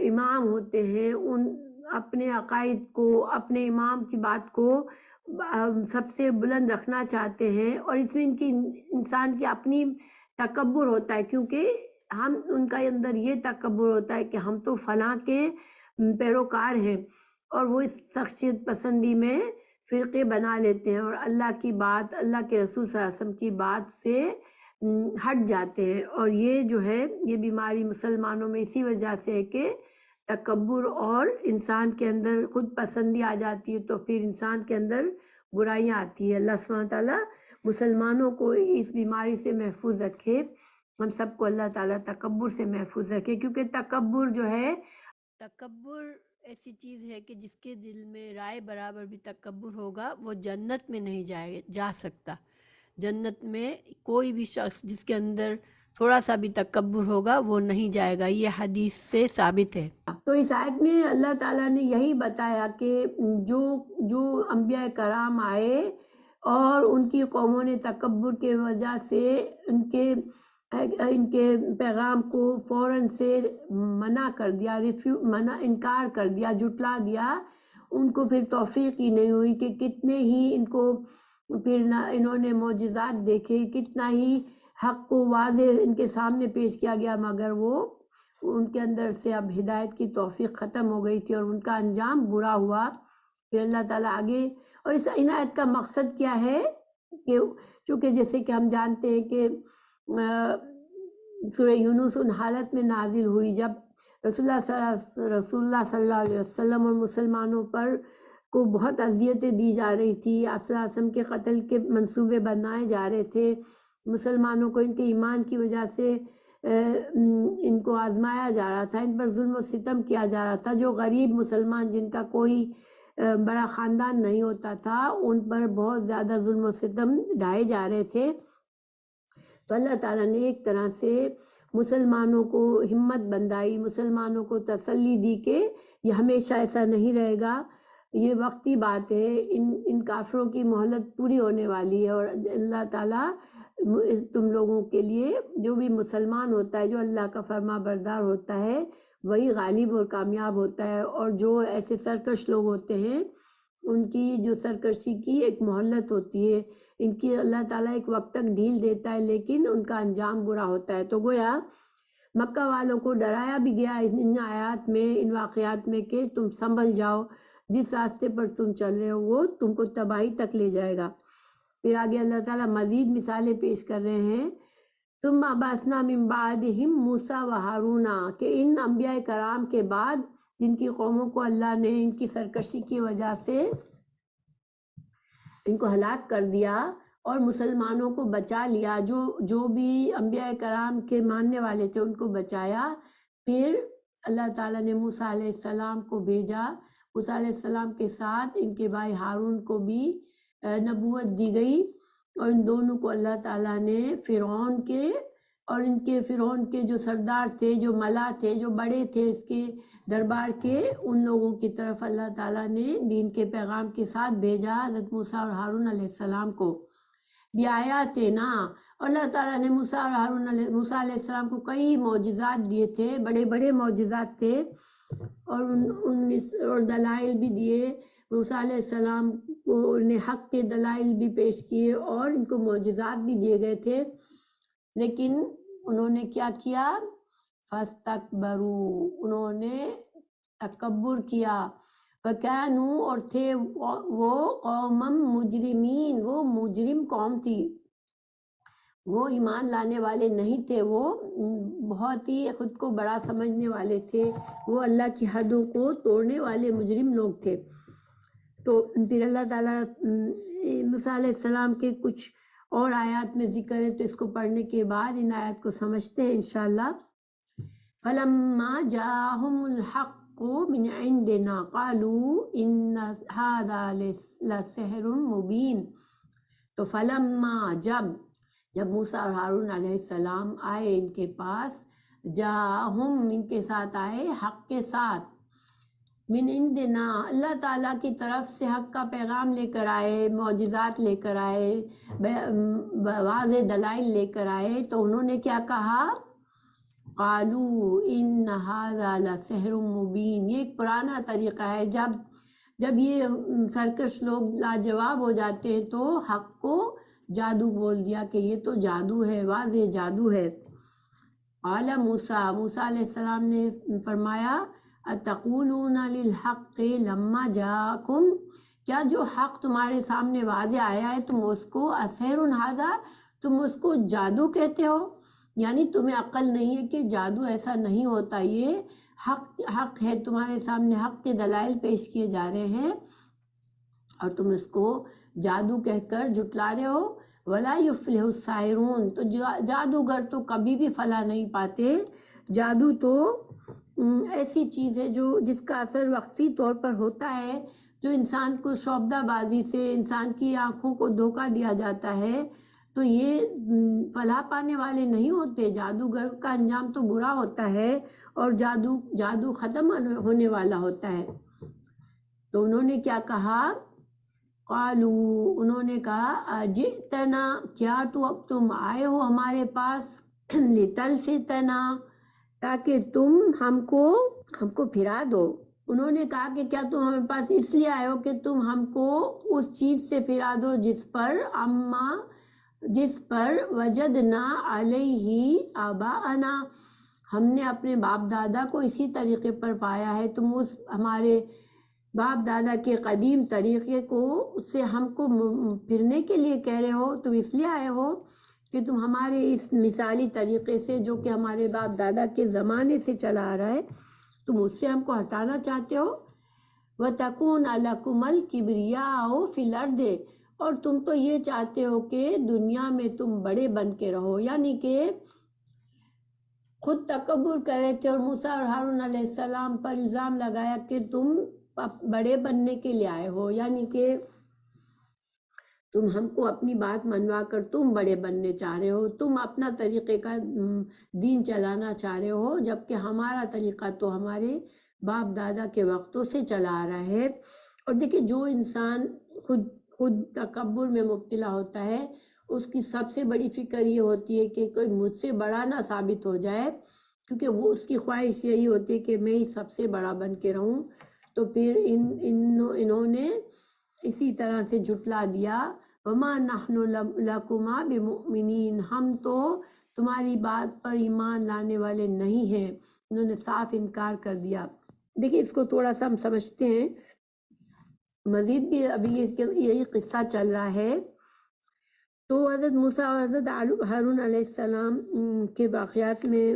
امام ہوتے ہیں، ان اپنے عقائد کو، اپنے امام کی بات کو سب سے بلند رکھنا چاہتے ہیں، اور اس میں انسان کی اپنی تکبر ہوتا ہے، کیونکہ ان کا اندر یہ تکبر ہوتا ہے کہ ہم تو فلاں کے پیروکار ہیں، اور وہ اس شخصیت پسندی میں فرقے بنا لیتے ہیں اور اللہ کی بات، اللہ کے رسول صلی اللہ علیہ وسلم کی بات سے ہٹ جاتے ہیں۔ اور یہ جو ہے یہ بیماری مسلمانوں میں اسی وجہ سے ہے کہ تکبر اور انسان کے اندر خود پسندی آ جاتی ہے، تو پھر انسان کے اندر برائیاں آتی ہے۔ اللہ سبحانہ تعالیٰ مسلمانوں کو اس بیماری سے محفوظ رکھے، ہم سب کو اللہ تعالیٰ تکبر سے محفوظ رکھے، کیونکہ تکبر جو ہے، تکبر ایسی چیز ہے کہ جس کے دل میں رائے برابر بھی تکبر ہوگا وہ جنت میں نہیں جا سکتا۔ جنت میں کوئی بھی شخص جس کے اندر تھوڑا سا بھی تکبر ہوگا وہ نہیں جائے گا، یہ حدیث سے ثابت ہے۔ تو اس آیت میں اللہ تعالیٰ نے یہی بتایا کہ جو انبیاء کرام آئے اور ان کی قوموں نے تکبر کے وجہ سے ان کے پیغام کو فوراً سے منع کر دیا، انکار کر دیا، جھٹلا دیا، ان کو پھر توفیق ہی نہیں ہوئی کہ کتنے ہی ان کو پھر انہوں نے معجزات دیکھے، کتنا ہی حق کو واضح ان کے سامنے پیش کیا گیا، مگر وہ ان کے اندر سے اب ہدایت کی توفیق ختم ہو گئی تھی اور ان کا انجام برا ہوا۔ پھر اللہ تعالیٰ آگے، اور اس عنایت کا مقصد کیا ہے کہ چونکہ جیسے کہ ہم جانتے ہیں کہ سورہ یونس ان حالت میں نازل ہوئی جب رسول اللہ صلی اللہ علیہ وسلم اور مسلمانوں پر کو بہت اذیتیں دی جا رہی تھی، آپ صلی اللہ علیہ وسلم کے قتل کے منصوبے بنائے جا رہے تھے، مسلمانوں کو ان کے ایمان کی وجہ سے ان کو آزمایا جا رہا تھا، ان پر ظلم و ستم کیا جا رہا تھا، جو غریب مسلمان جن کا کوئی بڑا خاندان نہیں ہوتا تھا ان پر بہت زیادہ ظلم و ستم ڈھائے جا رہے تھے۔ تو اللہ تعالیٰ نے ایک طرح سے مسلمانوں کو ہمت بندائی، مسلمانوں کو تسلی دی کہ یہ ہمیشہ ایسا نہیں رہے گا، یہ وقتی بات ہے، ان کافروں کی مہلت پوری ہونے والی ہے، اور اللہ تعالیٰ تم لوگوں کے لیے، جو بھی مسلمان ہوتا ہے، جو اللہ کا فرما بردار ہوتا ہے، وہی غالب اور کامیاب ہوتا ہے، اور جو ایسے سرکش لوگ ہوتے ہیں ان کی جو سرکشی کی ایک مہلت ہوتی ہے، ان کی اللہ تعالیٰ ایک وقت تک ڈھیل دیتا ہے لیکن ان کا انجام برا ہوتا ہے۔ تو گویا مکہ والوں کو ڈرایا بھی گیا ان آیات میں، ان واقعات میں کہ تم سنبھل جاؤ، جس راستے پر تم چل رہے ہو وہ تم کو تباہی تک لے جائے گا۔ پھر آگے اللہ تعالیٰ مزید مثالیں پیش کر رہے ہیں، ثم بعثنا من بعدہم موسیٰ و ہارون، کہ ان انبیاء کرام کے بعد جن کی قوموں کو اللہ نے ان کی سرکشی کی وجہ سے ان کو ہلاک کر دیا اور مسلمانوں کو بچا لیا، جو بھی انبیاء کرام کے ماننے والے تھے ان کو بچایا، پھر اللہ تعالیٰ نے موسیٰ علیہ السلام کو بھیجا، موسیٰ علیہ السلام کے ساتھ ان کے بھائی ہارون کو بھی نبوت دی گئی، اور ان دونوں کو اللہ تعالیٰ نے فرعون کے جو سردار تھے، جو ملا تھے، جو بڑے تھے اس کے دربار کے، ان لوگوں کی طرف اللہ تعالیٰ نے دین کے پیغام کے ساتھ بھیجا حضرت موسیٰ اور ہارون علیہ السلام کو۔ بیاآیات نا، اللہ تعالیٰ نے موسیٰ علیہ السلام کو کئی معجزات دیے تھے، بڑے بڑے معجزات تھے، اور اور دلائل بھی دیے، موسیٰ علیہ السلام کو نے حق کے دلائل بھی پیش کیے اور ان کو معجزات بھی دیے گئے تھے، لیکن انہوں نے کیا کیا؟ فاستکبروا، انہوں نے تکبر کیا، وَكَانُوا، اور تھے وہ قوما مجرمین، وہ مجرم قوم تھی، وہ ایمان لانے والے نہیں تھے، وہ بہت ہی خود کو بڑا سمجھنے والے تھے، وہ اللہ کی حدوں کو توڑنے والے مجرم لوگ تھے۔ تو پھر اللہ تعالیٰ موسیٰ علیہ السلام کے کچھ اور آیات میں ذکر ہے، تو اس کو پڑھنے کے بعد ان آیات کو سمجھتے ہیں انشاءاللہ۔ فَلَمَّا جَاءَهُمُ الْحَقُّ مِنْ عِنْدِنَا قَالُوا إِنَّ هَذَا لَسِحْرٌ مُبِينٌ، تو فلما، جب موسیٰ اور ہارون علیہ السلام آئے ان کے پاس، جاہم، ان کے ساتھ آئے حق کے ساتھ، من عندنا، اللہ تعالیٰ کی طرف سے حق کا پیغام لے کر آئے، معجزات لے کر آئے، واضح دلائل لے کر آئے، تو انہوں نے کیا کہا؟ قالوا ان ھذا لسحر مبین، یہ ایک پرانا طریقہ ہے، جب یہ سرکش لوگ لاجواب ہو جاتے ہیں تو حق کو جادو بول دیا کہ یہ تو جادو ہے، واضح جادو ہے۔ قال موسیٰ علیہ السلام نے فرمایا، اتقولون للحق لما جاءکم، کیا جو حق تمہارے سامنے واضح آیا ہے تم اس کو اسحر ھذا، تم اس کو جادو کہتے ہو؟ یعنی تمہیں عقل نہیں ہے کہ جادو ایسا نہیں ہوتا، یہ حق ہے، تمہارے سامنے حق کے دلائل پیش کیے جا رہے ہیں اور تم اس کو جادو کہہ کر جھٹلا رہے ہو۔ ولا یفلح الساحرون، تو جادوگر تو کبھی بھی فلاح نہیں پاتے۔ جادو تو ایسی چیز ہے جس کا اثر وقتی طور پر ہوتا ہے، جو انسان کو شعبدہ بازی سے انسان کی آنکھوں کو دھوکہ دیا جاتا ہے، تو یہ فلاح پانے والے نہیں ہوتے۔ جادوگر کا انجام تو برا ہوتا ہے اور جادو ختم ہونے والا ہوتا ہے۔ تو انہوں نے کیا کہا؟ قالو، انہوں نے کہا، اجئتنا، کیا تو اب تم آئے ہو ہمارے پاس، لتلفتنا، تاکہ تم ہم کو پھرا دو۔ انہوں نے کہا کہ کیا تم ہمارے پاس اس لیے آئے ہو کہ تم ہم کو اس چیز سے پھرا دو جس پر وجدنا علیہ آباءنا، ہم نے اپنے باپ دادا کو اسی طریقے پر پایا ہے۔ تم اس ہمارے باپ دادا کے قدیم طریقے کو سے ہم کو پھرنے کے لیے کہہ رہے ہو، تم اس لیے آئے ہو کہ تم ہمارے اس مثالی طریقے سے جو کہ ہمارے باپ دادا کے زمانے سے چلا آ رہا ہے، تم اس سے ہم کو ہٹانا چاہتے ہو۔ وَتَكُونَ لَكُمُ الْكِبْرِيَاءُ فِي الْأَرْضِ، اور تم تو یہ چاہتے ہو کہ دنیا میں تم بڑے بن کے رہو، یعنی کہ خود تکبر کر رہے تھے اور موسیٰ اور ہارون علیہ السلام پر الزام لگایا کہ تم بڑے بننے کے لیے آئے ہو، یعنی کہ تم ہم کو اپنی بات منوا کر تم بڑے بننے چاہ رہے ہو، تم اپنا طریقے کا دین چلانا چاہ رہے ہو، جبکہ ہمارا طریقہ تو ہمارے باپ دادا کے وقتوں سے چلا آ رہا ہے۔ اور دیکھیں، جو انسان خود تکبر میں مبتلا ہوتا ہے، اس کی سب سے بڑی فکر یہ ہوتی ہے کہ کوئی مجھ سے بڑا نہ ثابت ہو جائے، کیونکہ وہ اس کی خواہش یہی ہوتی ہے کہ میں ہی سب سے بڑا بن کے رہوں۔ تو پھر انہوں نے اسی طرح سے جھٹلا دیا، وما نحن لکما بمؤمنین، ہم تو تمہاری بات پر ایمان لانے والے نہیں ہیں۔ انہوں نے صاف انکار کر دیا۔ دیکھیں، اس کو تھوڑا سا ہم سمجھتے ہیں، مزید بھی ابھی یہی قصہ چل رہا ہے۔ تو حضرت موسیٰ اور حضرت ہارون علیہ السلام کے واقعات میں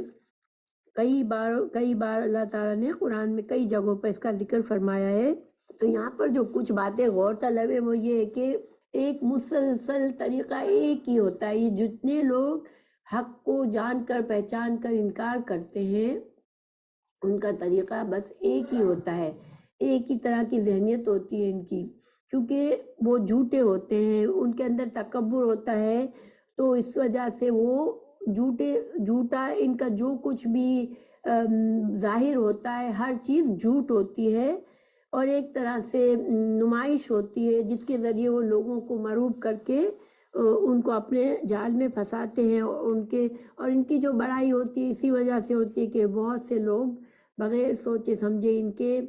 کئی بار اللہ تعالیٰ نے قرآن میں کئی جگہوں پر اس کا ذکر فرمایا ہے۔ تو یہاں پر جو کچھ باتیں غور طلب ہے وہ یہ ہے کہ ایک مسلسل طریقہ ایک ہی ہوتا ہے۔ یہ جتنے لوگ حق کو جان کر پہچان کر انکار کرتے ہیں، ان کا طریقہ بس ایک ہی ہوتا ہے، ایک ہی طرح کی ذہنیت ہوتی ہے ان کی، کیونکہ وہ جھوٹے ہوتے ہیں، ان کے اندر تکبر ہوتا ہے، تو اس وجہ سے وہ جھوٹا ان کا جو کچھ بھی ظاہر ہوتا ہے، ہر چیز جھوٹ ہوتی ہے اور ایک طرح سے نمائش ہوتی ہے، جس کے ذریعے وہ لوگوں کو مرعوب کر کے ان کو اپنے جال میں پھنساتے ہیں۔ اور ان کی جو بڑائی ہوتی ہے اسی وجہ سے ہوتی ہے کہ بہت سے لوگ بغیر سوچے سمجھے ان کے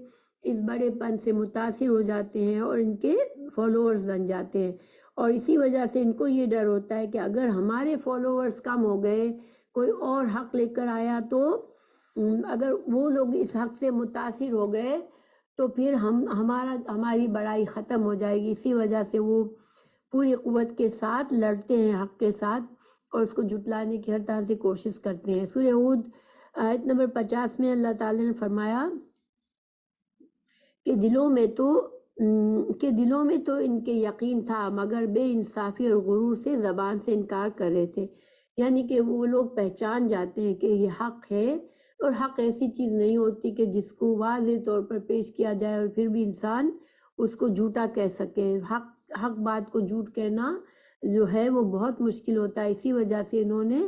اس بڑے پن سے متاثر ہو جاتے ہیں اور ان کے فالوورز بن جاتے ہیں، اور اسی وجہ سے ان کو یہ ڈر ہوتا ہے کہ اگر ہمارے فالوورز کم ہو گئے، کوئی اور حق لے کر آیا تو اگر وہ لوگ اس حق سے متاثر ہو گئے تو پھر ہماری بڑائی ختم ہو جائے گی۔ اسی وجہ سے وہ پوری قوت کے ساتھ لڑتے ہیں حق کے ساتھ اور اس کو جھٹلانے کی ہر طرح سے کوشش کرتے ہیں۔ سورہ ہود آیت نمبر 50 میں اللہ تعالیٰ نے فرمایا کہ دلوں میں تو ان کے یقین تھا مگر بے انصافی اور غرور سے زبان سے انکار کر رہے تھے، یعنی کہ وہ لوگ پہچان جاتے ہیں کہ یہ حق ہے، اور حق ایسی چیز نہیں ہوتی کہ جس کو واضح طور پر پیش کیا جائے اور پھر بھی انسان اس کو جھوٹا کہہ سکے۔ حق بات کو جھوٹ کہنا جو ہے وہ بہت مشکل ہوتا ہے، اسی وجہ سے انہوں نے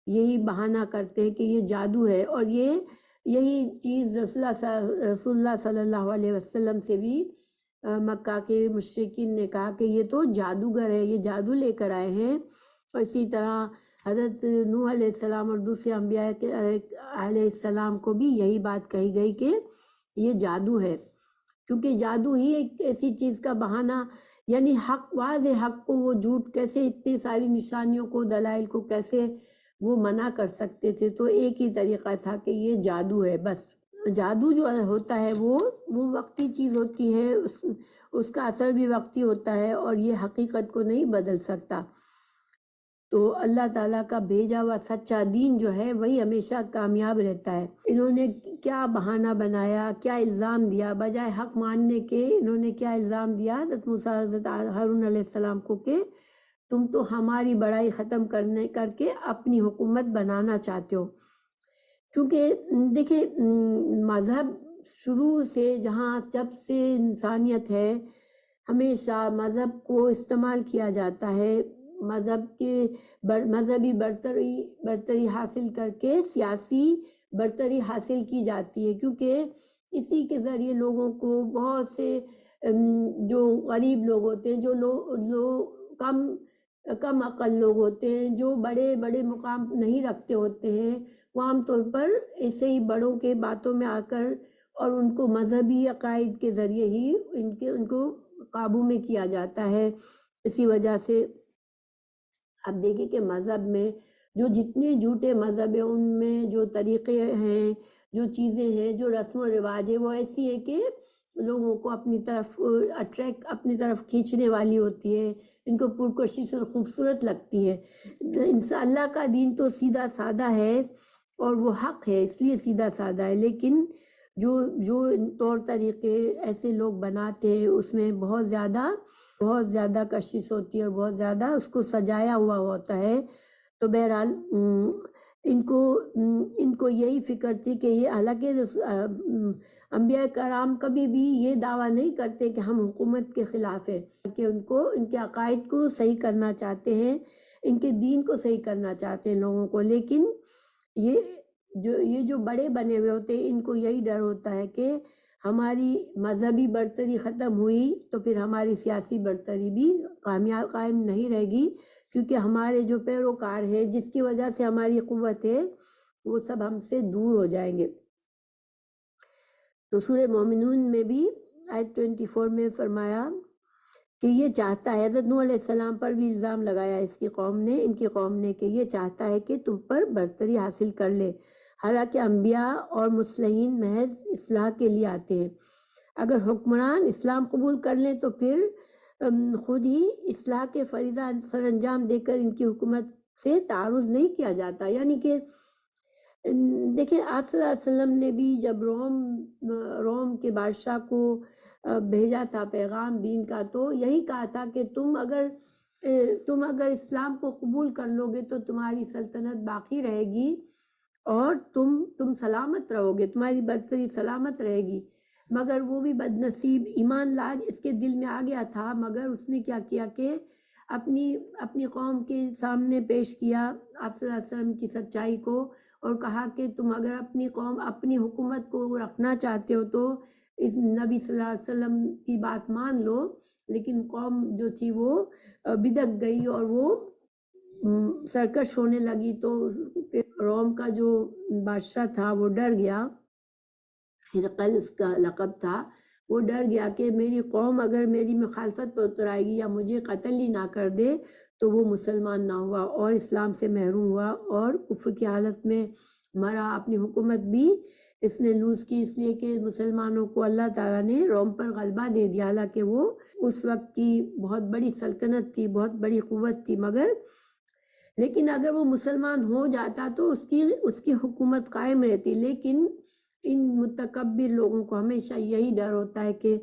یہی بہانہ کرتے ہیں کہ یہ جادو ہے، اور یہی چیز رسول اللہ صلی اللہ علیہ وسلم سے بھی مکہ کے مشرکین نے کہا کہ یہ تو جادوگر ہے، یہ جادو لے کر آئے ہیں۔ اور اسی طرح حضرت نوح علیہ السلام اور دوسرے انبیاء علیہ السلام کو بھی یہی بات کہی گئی کہ یہ جادو ہے، کیونکہ جادو ہی ایک ایسی چیز کا بہانہ، یعنی حق، واضح حق کو وہ جھوٹ کیسے، اتنی ساری نشانیوں کو، دلائل کو کیسے وہ منع کر سکتے تھے؟ تو ایک ہی طریقہ تھا کہ یہ جادو ہے بس۔ جادو جو ہوتا ہے وہ وقتی چیز ہوتی ہے، اس کا اثر بھی وقتی ہوتا ہے اور یہ حقیقت کو نہیں بدل سکتا۔ تو اللہ تعالیٰ کا بھیجا ہوا سچا دین جو ہے وہی ہمیشہ کامیاب رہتا ہے۔ انہوں نے کیا بہانہ بنایا، کیا الزام دیا، بجائے حق ماننے کے انہوں نے کیا الزام دیا حضرت موسیٰ حضرت ہارون علیہ السلام کو کہ تم تو ہماری بڑائی ختم کر کے اپنی حکومت بنانا چاہتے ہو۔ کیونکہ دیکھیں مذہب شروع سے، جب سے انسانیت ہے، ہمیشہ مذہب کو استعمال کیا جاتا ہے، مذہبی برتری حاصل کر کے سیاسی برتری حاصل کی جاتی ہے، کیونکہ اسی کے ذریعے لوگوں کو، بہت سے جو غریب لوگ ہوتے ہیں، جو کم عقل لوگ ہوتے ہیں، جو بڑے بڑے مقام نہیں رکھتے ہوتے ہیں، وہ عام طور پر ایسے ہی بڑوں کے باتوں میں آ کر اور ان کو مذہبی عقائد کے ذریعے ہی ان کو قابو میں کیا جاتا ہے۔ اسی وجہ سے اب دیکھیں کہ مذہب میں جو جتنے جھوٹے مذہب ہیں ان میں جو طریقے ہیں، جو چیزیں ہیں، جو رسم و رواج ہے، وہ ایسی ہے کہ لوگوں کو اپنی طرف کھینچنے والی ہوتی ہے، ان کو پرکشش اور خوبصورت لگتی ہے۔ اللہ کا دین تو سیدھا سادہ ہے اور وہ حق ہے، اس لیے سیدھا سادہ ہے، لیکن جو طور طریقے ایسے لوگ بناتے ہیں اس میں بہت زیادہ کشش ہوتی ہے اور بہت زیادہ اس کو سجایا ہوا ہوتا ہے۔ تو بہرحال ان کو یہی فکر تھی کہ یہ، حالانکہ انبیاء کرام کبھی بھی یہ دعویٰ نہیں کرتے کہ ہم حکومت کے خلاف ہیں، کہ ان کے عقائد کو صحیح کرنا چاہتے ہیں، ان کے دین کو صحیح کرنا چاہتے ہیں لوگوں کو، لیکن یہ جو بڑے بنے ہوئے ہوتے ہیں ان کو یہی ڈر ہوتا ہے کہ ہماری مذہبی برتری ختم ہوئی تو پھر ہماری سیاسی برتری بھی قائم نہیں رہے گی، کیونکہ ہمارے جو پیروکار ہیں، جس کی وجہ سے ہماری قوت ہے، وہ سب ہم سے دور ہو جائیں گے۔ تو سورہ مومنون میں بھی آیت 24 میں فرمایا کہ یہ چاہتا ہے، حضرت نوح علیہ السلام پر بھی الزام لگایا ان کی قوم نے کہ یہ چاہتا ہے کہ تم پر برتری حاصل کر لے، حالانکہ انبیاء اور مصلحین محض اصلاح کے لیے آتے ہیں۔ اگر حکمران اسلام قبول کر لیں تو پھر خود ہی اصلاح کے فریضہ سر انجام دے کر ان کی حکومت سے تعارض نہیں کیا جاتا۔ یعنی کہ دیکھیں آپ صلی اللہ علیہ وسلم نے بھی جب روم کے بادشاہ کو بھیجا تھا پیغام دین کا، تو یہی کہا تھا کہ تم اگر اسلام کو قبول کر لو گے تو تمہاری سلطنت باقی رہے گی اور تم سلامت رہو گے، تمہاری برتری سلامت رہے گی۔ مگر وہ بھی بد نصیب ایمان لاج اس کے دل میں آ گیا تھا، مگر اس نے کیا کیا کہ اپنی قوم کے سامنے پیش کیا آپ صلی اللہ علیہ وسلم کی سچائی کو، اور کہا کہ تم اگر اپنی حکومت کو رکھنا چاہتے ہو تو اس نبی صلی اللہ علیہ وسلم کی بات مان لو۔ لیکن قوم جو تھی وہ بدک گئی اور وہ سرکش ہونے لگی، تو پھر روم کا جو بادشاہ تھا وہ ڈر گیا ہرقل اس کا لقب تھا، وہ ڈر گیا کہ میری قوم اگر میری مخالفت پر اتر آئے گی یا مجھے قتل ہی نہ کر دے تو وہ مسلمان نہ ہوا اور اسلام سے محروم ہوا اور کفر کی حالت میں مرا۔ اپنی حکومت بھی اس نے لوز کی، اس لیے کہ مسلمانوں کو اللہ تعالیٰ نے روم پر غلبہ دے دیا، حالانکہ وہ اس وقت کی بہت بڑی سلطنت تھی، بہت بڑی قوت تھی، لیکن اگر وہ مسلمان ہو جاتا تو اس کی حکومت قائم رہتی۔ لیکن ان متکبر لوگوں کو ہمیشہ یہی ڈر ہوتا ہے کہ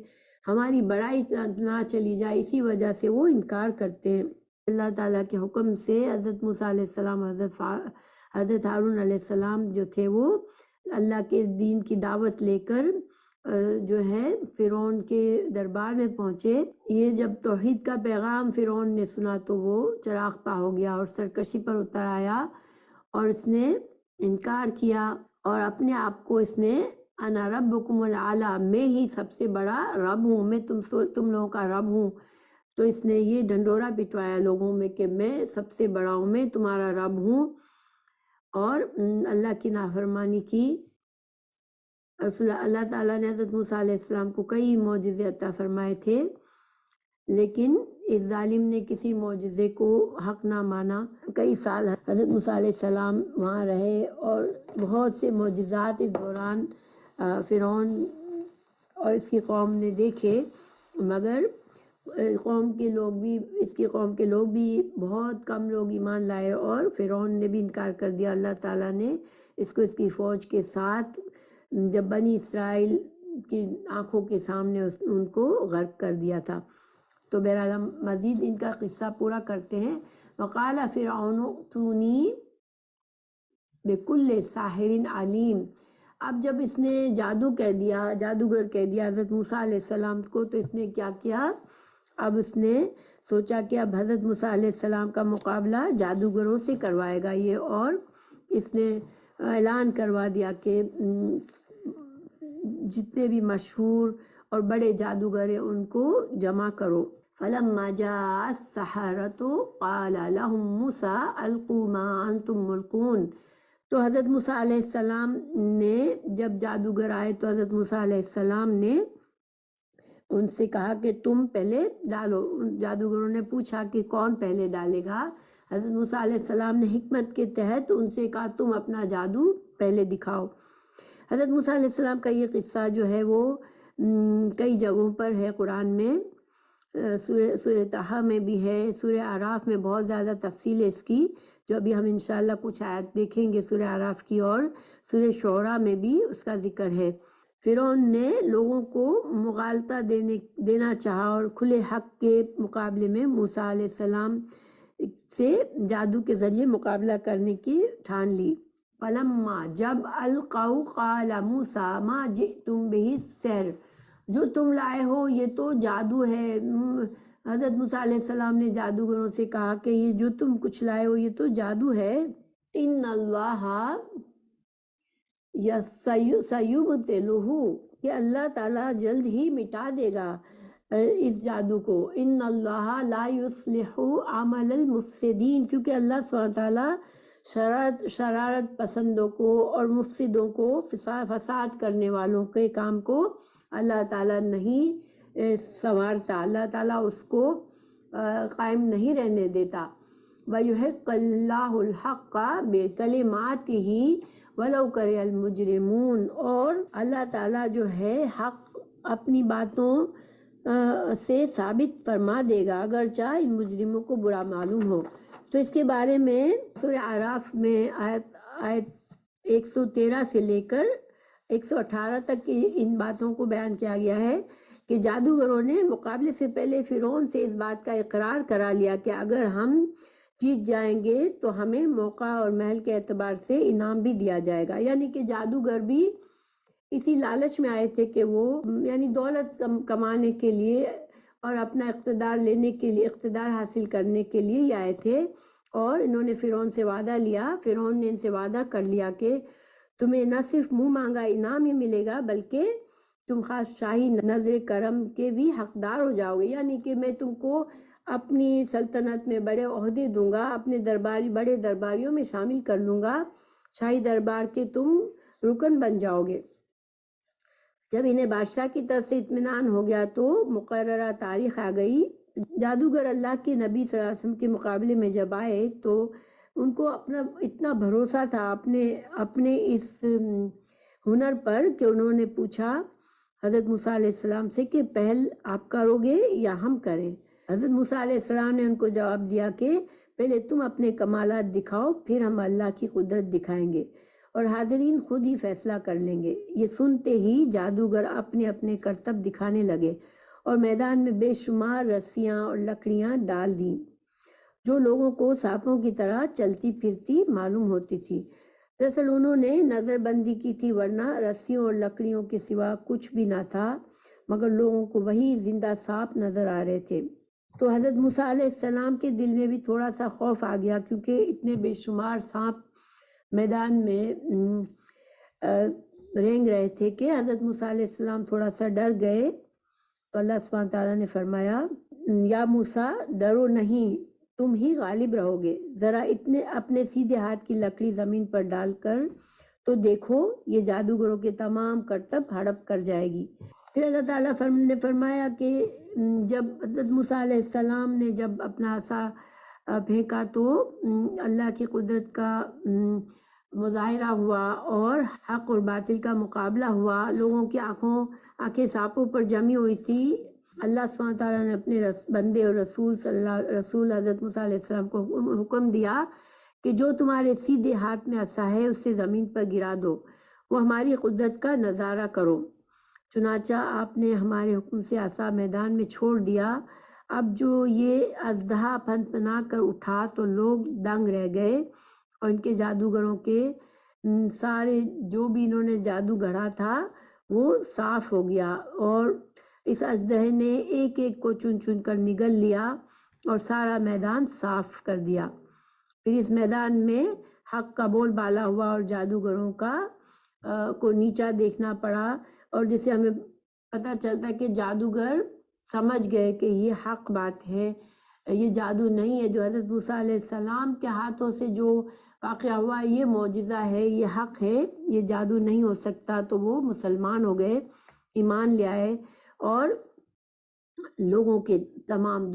ہماری بڑائی نہ چلی جائے، اسی وجہ سے وہ انکار کرتے ہیں۔ اللہ تعالیٰ کے حکم سے حضرت موسیٰ علیہ السلام، حضرت ہارون علیہ السلام جو تھے وہ اللہ کے دین کی دعوت لے کر جو ہے فرعون کے دربار میں پہنچے۔ یہ جب توحید کا پیغام فرعون نے سنا تو وہ چراغ پا ہو گیا اور سرکشی پر اتر آیا اور اس نے انکار کیا اور اپنے آپ کو اس نے انا ربکم الاعلی، میں ہی سب سے بڑا رب ہوں، میں تم لوگوں کا رب ہوں۔ تو اس نے یہ ڈنڈورا پٹوایا لوگوں میں کہ میں سب سے بڑا ہوں، میں تمہارا رب ہوں، اور اللہ کی نافرمانی کی۔ اللہ تعالیٰ نے حضرت موسیٰ علیہ السلام کو کئی معجزے عطا فرمائے تھے، لیکن اس ظالم نے کسی معجزے کو حق نہ مانا۔ کئی سال حضرت موسیٰ علیہ السلام وہاں رہے اور بہت سے معجزات اس دوران فرعون اور اس کی قوم نے دیکھے، مگر اس کی قوم کے لوگ بھی بہت کم لوگ ایمان لائے اور فرعون نے بھی انکار کر دیا۔ اللہ تعالیٰ نے اس کو اس کی فوج کے ساتھ جب بنی اسرائیل کی آنکھوں کے سامنے ان کو غرق کر دیا تھا۔ تو بہرحال ہم مزید ان کا قصہ پورا کرتے ہیں۔ وقال فرعون ائتونی بکل ساحر علیم۔ اب جب اس نے جادوگر کہہ دیا حضرت موسیٰ علیہ السلام کو، تو اس نے کیا کیا؟ اب اس نے سوچا کہ اب حضرت موسیٰ علیہ السلام کا مقابلہ جادوگروں سے کروائے گا یہ، اور اس نے اعلان کروا دیا کہ جتنے بھی مشہور اور بڑے جادوگر ہیں ان کو جمع کرو۔ فلما جاء السحرة قال لهم موسى القوا ما انتم ملقون۔ تو حضرت موسیٰ علیہ السلام نے جب جادوگر آئے تو حضرت موسیٰ علیہ السلام نے ان سے کہا کہ تم پہلے ڈالو۔ جادوگروں نے پوچھا کہ کون پہلے ڈالے گا؟ حضرت موسیٰ علیہ السلام نے حکمت کے تحت ان سے کہا تم اپنا جادو پہلے دکھاؤ۔ حضرت موسیٰ علیہ السلام کا یہ قصہ جو ہے وہ کئی جگہوں پر ہے قرآن میں، سورہ طٰہٰ میں بھی ہے، سورہ اعراف میں بہت زیادہ تفصیل ہے اس کی، جو ابھی ہم انشاءاللہ کچھ آیت دیکھیں گے سورہ اعراف کی، اور سورہ شعراء میں بھی اس کا ذکر ہے۔ فرعون نے لوگوں کو مغالطہ دینا چاہا اور کھلے حق کے مقابلے میں موسیٰ علیہ السلام سے جادو کے ذریعے مقابلہ کرنے کی ٹھان لی۔ فلما جب القوا قال موسیٰ ما جئتم به السحر، جو تم لائے ہو یہ تو جادو ہے۔ حضرت موسیٰ علیہ السلام نے جادوگروں سے کہا کہ یہ جو تم کچھ لائے ہو یہ تو جادو ہے۔ ان اللہ سیبطلہ، کہ اللہ تعالیٰ جلد ہی مٹا دے گا اس جادو کو۔ ان اللہ لا یصلح عمل المفسدین، کیونکہ اللہ سبحانہ وتعالیٰ شرارت پسندوں کو اور مفسدوں کو، فساد کرنے والوں کے کام کو اللہ تعالیٰ نہیں سنوارتا، اللہ تعالیٰ اس کو قائم نہیں رہنے دیتا۔ وَيُحِقُّ اللَّهُ الْحَقَّ بِكَلِمَاتِهِ وَلَوْ كَرِهَ الْمُجْرِمُونَ، اور اللہ تعالیٰ جو ہے حق اپنی باتوں سے ثابت فرما دے گا اگرچہ ان مجرموں کو برا معلوم ہو۔ تو اس کے بارے میں سورہ اعراف میں آیت 113 سے لے کر 118 تک ان باتوں کو بیان کیا گیا ہے کہ جادوگروں نے مقابلے سے پہلے فرعون سے اس بات کا اقرار کرا لیا کہ اگر ہم جیت جائیں گے تو ہمیں موقع اور محل کے اعتبار سے انعام بھی دیا جائے گا۔ یعنی کہ جادوگر بھی اسی لالچ میں آئے تھے کہ وہ یعنی دولت کمانے کے لیے اور اپنا اقتدار لینے کے لیے، اقتدار حاصل کرنے کے لیے ہی آئے تھے، اور انہوں نے فرعون سے وعدہ لیا، فرعون نے ان سے وعدہ کر لیا کہ تمہیں نہ صرف منہ مانگا انعام ہی ملے گا بلکہ تم خاص شاہی نظر کرم کے بھی حقدار ہو جاؤ گے، یعنی کہ میں تم کو اپنی سلطنت میں بڑے عہدے دوں گا، اپنے بڑے درباریوں میں شامل کر لوں گا، شاہی دربار کے تم رکن بن جاؤ گے۔ جب انہیں بادشاہ کی طرف سے اطمینان ہو گیا تو مقررہ تاریخ آ گئی۔ جادوگر اللہ کے نبی صلی اللہ علیہ وسلم کے مقابلے میں جب آئے تو ان کو اپنا اتنا بھروسہ تھا اپنے اس ہنر پر کہ انہوں نے پوچھا حضرت موسیٰ علیہ السلام سے کہ پہل آپ کرو گے یا ہم کریں؟ حضرت موسیٰ علیہ السلام نے ان کو جواب دیا کہ پہلے تم اپنے کمالات دکھاؤ، پھر ہم اللہ کی قدرت دکھائیں گے اور حاضرین خود ہی فیصلہ کر لیں گے۔ یہ سنتے ہی جادوگر اپنے اپنے کرتب دکھانے لگے اور میدان میں بے شمار رسیاں اور لکڑیاں ڈال دیں جو لوگوں کو سانپوں کی طرح چلتی پھرتی معلوم ہوتی تھی۔ دراصل انہوں نے نظر بندی کی تھی، ورنہ رسیوں اور لکڑیوں کے سوا کچھ بھی نہ تھا، مگر لوگوں کو وہی زندہ سانپ نظر آ رہے تھے۔ تو حضرت موسیٰ علیہ السلام کے دل میں بھی تھوڑا سا خوف آ گیا، کیونکہ اتنے بے شمار سانپ میدان میں رینگ رہے تھے کہ حضرت موسیٰ علیہ السلام تھوڑا سا ڈر گئے۔ تو اللہ سبحانہ تعالیٰ نے فرمایا یا موسیٰ ڈرو نہیں، تم ہی غالب رہو گے، ذرا اپنے سیدھے ہاتھ کی لکڑی زمین پر ڈال کر تو دیکھو، یہ جادوگروں کے تمام کرتب ہڑپ کر جائے گی۔ پھر اللہ تعالیٰ نے فرمایا کہ جب حضرت موسیٰ علیہ السلام نے جب اپنا عصا پھینکا تو اللہ کی قدرت کا مظاہرہ ہوا اور حق اور باطل کا مقابلہ ہوا۔ لوگوں کی آنکھیں سانپوں پر جمی ہوئی تھی۔ اللہ سبحانہ تعالیٰ نے اپنے بندے اور رسول حضرت موسیٰ علیہ السلام کو حکم دیا کہ جو تمہارے سیدھے ہاتھ میں عصا ہے اسے زمین پر گرا دو، وہ ہماری قدرت کا نظارہ کرو۔ چنانچہ آپ نے ہمارے حکم سے عصا میدان میں چھوڑ دیا۔ اب جو یہ اژدہا پھنپنا کر اٹھا تو لوگ دنگ رہ گئے اور ان کے جادوگروں کے سارے جو بھی انہوں نے جادو گھڑا تھا وہ صاف ہو گیا، اور اس اژدہے نے ایک ایک کو چن چن کر نگل لیا اور سارا میدان صاف کر دیا۔ پھر اس میدان میں حق کا بول بالا ہوا اور جادوگروں کو نیچا دیکھنا پڑا، اور جسے ہمیں پتہ چلتا ہے کہ جادوگر سمجھ گئے کہ یہ حق بات ہے، یہ جادو نہیں ہے، جو حضرت موسیٰ علیہ السلام کے ہاتھوں سے جو واقعہ ہوا یہ معجزہ ہے، یہ حق ہے، یہ جادو نہیں ہو سکتا۔ تو وہ مسلمان ہو گئے، ایمان لے آئے، اور لوگوں کے تمام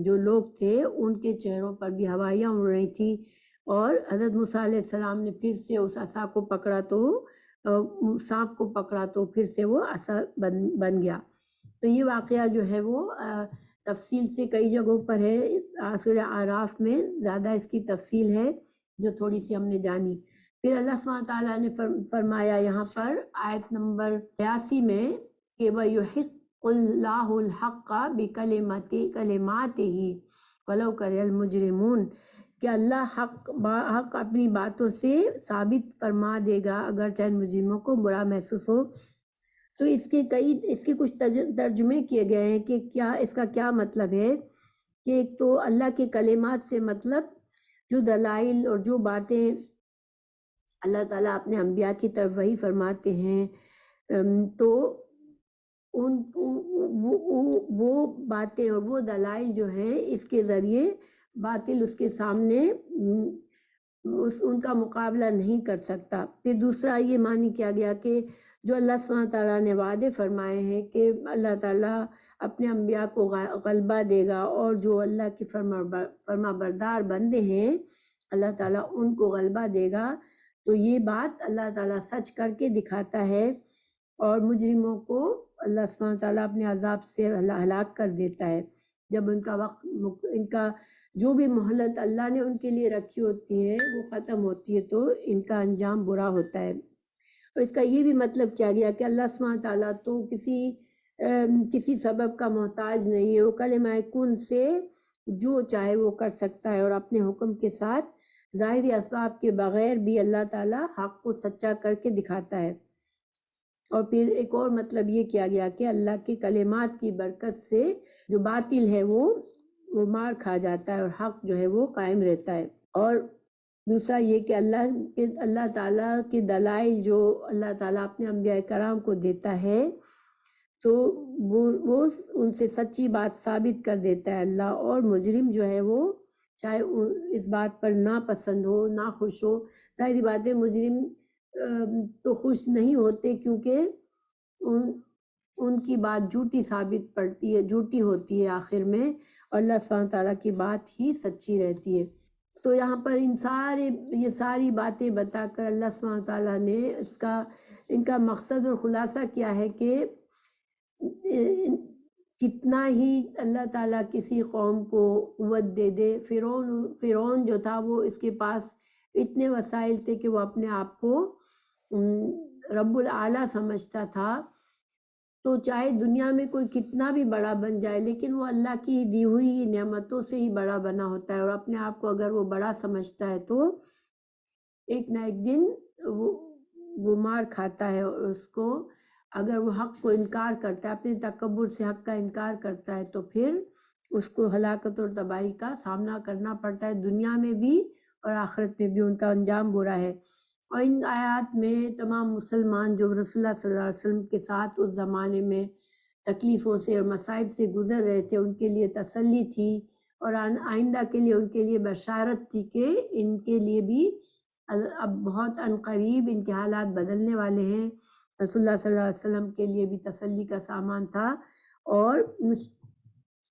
جو لوگ تھے ان کے چہروں پر بھی ہوائیاں اڑ رہی تھی، اور حضرت موسیٰ علیہ السلام نے پھر سے اس عصا کو پکڑا تو سانپ کو پکڑا تو پھر سے وہ عصا بن گیا۔ تو یہ واقعہ جو ہے وہ تفصیل سے کئی جگہوں پر ہے، سورہ اعراف میں زیادہ اس کی تفصیل ہے جو تھوڑی سی ہم نے جانی۔ پھر اللہ سبحانہ تعالیٰ نے فرمایا یہاں پر آیت نمبر 82 میں کہ وَيُحِقُّ اللَّهُ الْحَقَّ بِكَلِمَاتِهِ وَلَوْ كَرِهَ الْمُجْرِمُونَ، کہ اللہ حق اپنی باتوں سے ثابت فرما دے گا اگر چاہے مجرموں کو برا محسوس ہو۔ تو اس کے کچھ ترجمے کیے گئے ہیں کہ کیا اس کا کیا مطلب ہے، کہ ایک تو اللہ کے کلمات سے مطلب جو دلائل اور جو باتیں اللہ تعالیٰ اپنے انبیاء کی طرف وحی فرماتے ہیں، تو وہ باتیں اور وہ دلائل جو ہیں اس کے ذریعے باطل اس کے سامنے ان کا مقابلہ نہیں کر سکتا۔ پھر دوسرا یہ معنی کیا گیا کہ جو اللہ سبحانہ تعالیٰ نے وعدے فرمائے ہیں کہ اللہ تعالیٰ اپنے انبیاء کو غلبہ دے گا، اور جو اللہ کے فرما بردار بندے ہیں اللہ تعالیٰ ان کو غلبہ دے گا، تو یہ بات اللہ تعالیٰ سچ کر کے دکھاتا ہے، اور مجرموں کو اللہ سبحانہ تعالیٰ اپنے عذاب سے ہلاک کر دیتا ہے جب ان کا وقت، ان کا جو بھی مہلت اللہ نے ان کے لیے رکھی ہوتی ہے وہ ختم ہوتی ہے تو ان کا انجام برا ہوتا ہے۔ اور اس کا یہ بھی مطلب کیا گیا کہ اللہ سبحانہ تعالیٰ تو کسی سبب کا محتاج نہیں ہے، وہ کلمہ کن سے جو چاہے وہ کر سکتا ہے، اور اپنے حکم کے ساتھ ظاہری اسباب کے بغیر بھی اللہ تعالیٰ حق کو سچا کر کے دکھاتا ہے۔ اور پھر ایک اور مطلب یہ کیا گیا کہ اللہ کے کلمات کی برکت سے جو باطل ہے وہ مار کھا جاتا ہے اور حق جو ہے وہ قائم رہتا ہے۔ اور دوسرا یہ کہ اللہ تعالیٰ کے دلائل جو اللہ تعالیٰ اپنے انبیاء کرام کو دیتا ہے تو وہ ان سے سچی بات ثابت کر دیتا ہے اللہ، اور مجرم جو ہے وہ چاہے اس بات پر نا پسند ہو، نا خوش ہو، ظاہری بات ہے مجرم تو خوش نہیں ہوتے، کیونکہ ان کی بات جھوٹی ثابت پڑتی ہے، جھوٹی ہوتی ہے آخر میں، اور اللہ سبحانہ تعالیٰ کی بات ہی سچی رہتی ہے۔ تو یہاں پر یہ ساری باتیں بتا کر اللہ سبحانہ تعالیٰ نے ان کا مقصد اور خلاصہ کیا ہے کہ کتنا ہی اللہ تعالیٰ کسی قوم کو قوت دے دے، فرعون جو تھا وہ اس کے پاس اتنے وسائل تھے کہ وہ اپنے آپ کو رب العالی سمجھتا تھا، تو چاہے دنیا میں کوئی کتنا بھی بڑا بن جائے لیکن وہ اللہ کی دی ہوئی نعمتوں سے ہی بڑا بنا ہوتا ہے، اور اپنے آپ کو اگر وہ بڑا سمجھتا ہے تو ایک نہ ایک دن وہ مار کھاتا ہے، اور اس کو اگر وہ حق کو انکار کرتا ہے، اپنے تکبر سے حق کا انکار کرتا ہے، تو پھر اس کو ہلاکت اور تباہی کا سامنا کرنا پڑتا ہے، دنیا میں بھی اور آخرت میں بھی ان کا انجام برا ہے۔ اور ان آیات میں تمام مسلمان جو رسول اللہ صلی اللہ علیہ وسلم کے ساتھ اس زمانے میں تکلیفوں سے اور مصائب سے گزر رہے تھے، ان کے لیے تسلی تھی، اور آئندہ کے لیے ان کے لیے بشارت تھی کہ ان کے لیے بھی اب بہت عنقریب ان کے حالات بدلنے والے ہیں۔ رسول اللہ صلی اللہ علیہ وسلم کے لیے بھی تسلی کا سامان تھا، اور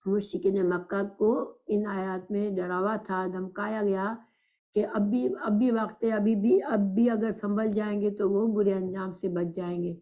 مشرکین مکہ کو ان آیات میں ڈراوا تھا، دھمکایا گیا کہ اب بھی وقت ہے، اب بھی اگر سنبھل جائیں گے تو وہ برے انجام سے بچ جائیں گے۔